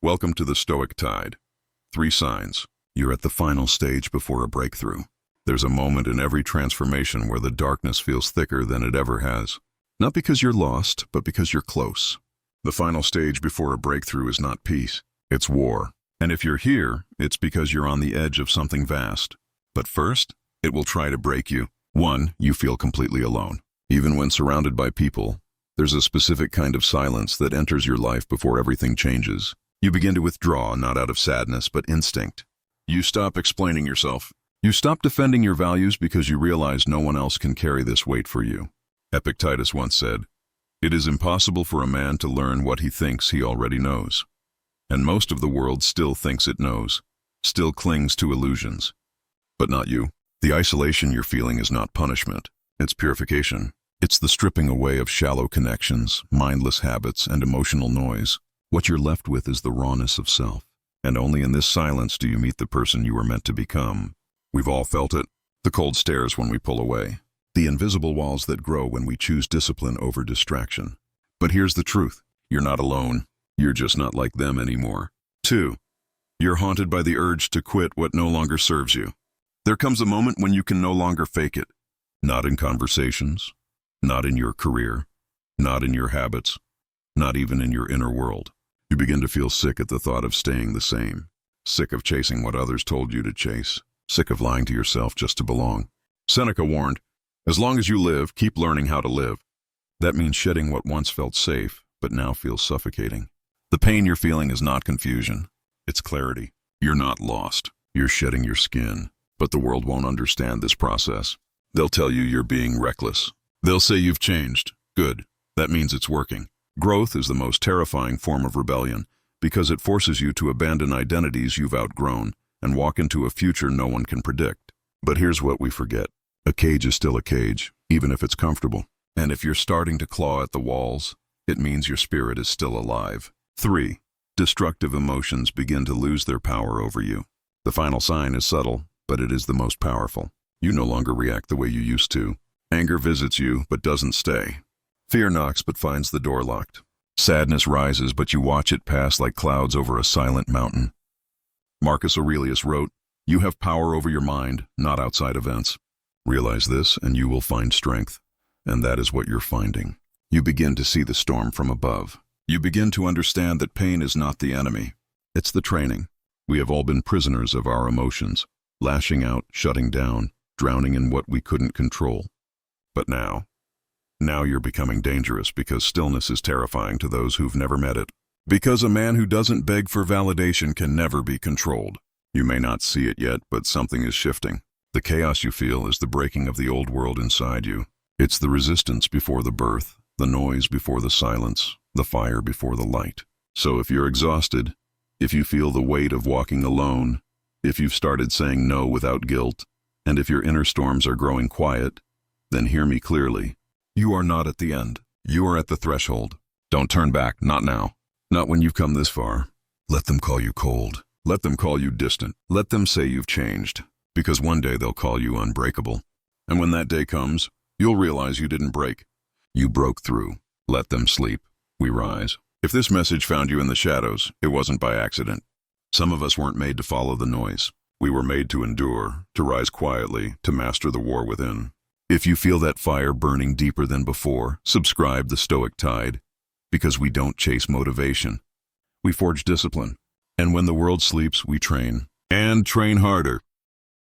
Welcome to the Stoic tide. 3 signs. You're at the final stage before a breakthrough. There's a moment in every transformation where the darkness feels thicker than it ever has. Not because you're lost, but because you're close. The final stage before a breakthrough is not peace, it's war. And if you're here, it's because you're on the edge of something vast. But first, it will try to break you. 1. You feel completely alone. Even when surrounded by people, there's a specific kind of silence that enters your life before everything changes. You begin to withdraw, not out of sadness, but instinct. You stop explaining yourself. You stop defending your values because you realize no one else can carry this weight for you. Epictetus once said, "It is impossible for a man to learn what he thinks he already knows." And most of the world still thinks it knows, still clings to illusions. But not you. The isolation you're feeling is not punishment. It's purification. It's the stripping away of shallow connections, mindless habits, and emotional noise. What you're left with is the rawness of self. And only in this silence do you meet the person you were meant to become. We've all felt it. The cold stares when we pull away. The invisible walls that grow when we choose discipline over distraction. But here's the truth. You're not alone. You're just not like them anymore. 2. You're haunted by the urge to quit what no longer serves you. There comes a moment when you can no longer fake it. Not in conversations, not in your career, not in your habits, not even in your inner world. You begin to feel sick at the thought of staying the same. Sick of chasing what others told you to chase. Sick of lying to yourself just to belong. Seneca warned, "As long as you live, keep learning how to live." That means shedding what once felt safe, but now feels suffocating. The pain you're feeling is not confusion. It's clarity. You're not lost. You're shedding your skin. But the world won't understand this process. They'll tell you you're being reckless. They'll say you've changed. Good. That means it's working. Growth is the most terrifying form of rebellion because it forces you to abandon identities you've outgrown and walk into a future no one can predict. But here's what we forget. A cage is still a cage, even if it's comfortable. And if you're starting to claw at the walls, it means your spirit is still alive. 3. Destructive emotions begin to lose their power over you. The final sign is subtle, but it is the most powerful. You no longer react the way you used to. Anger visits you, but doesn't stay. Fear knocks, but finds the door locked. Sadness rises, but you watch it pass like clouds over a silent mountain. Marcus Aurelius wrote, "You have power over your mind, not outside events." Realize this, and you will find strength. And that is what you're finding. You begin to see the storm from above. You begin to understand that pain is not the enemy. It's the training. We have all been prisoners of our emotions, lashing out, shutting down, drowning in what we couldn't control. But now you're becoming dangerous because stillness is terrifying to those who've never met it. Because a man who doesn't beg for validation can never be controlled. You may not see it yet, but something is shifting. The chaos you feel is the breaking of the old world inside you. It's the resistance before the birth, the noise before the silence, the fire before the light. So if you're exhausted, if you feel the weight of walking alone, if you've started saying no without guilt, and if your inner storms are growing quiet, then hear me clearly. You are not at the end. You are at the threshold. Don't turn back, not now. Not when you've come this far. Let them call you cold. Let them call you distant. Let them say you've changed. Because one day they'll call you unbreakable. And when that day comes, you'll realize you didn't break. You broke through. Let them sleep. We rise. If this message found you in the shadows, it wasn't by accident. Some of us weren't made to follow the noise. We were made to endure, to rise quietly, to master the war within. If you feel that fire burning deeper than before, subscribe the Stoic tide. Because we don't chase motivation. We forge discipline. And when the world sleeps, we train. And train harder.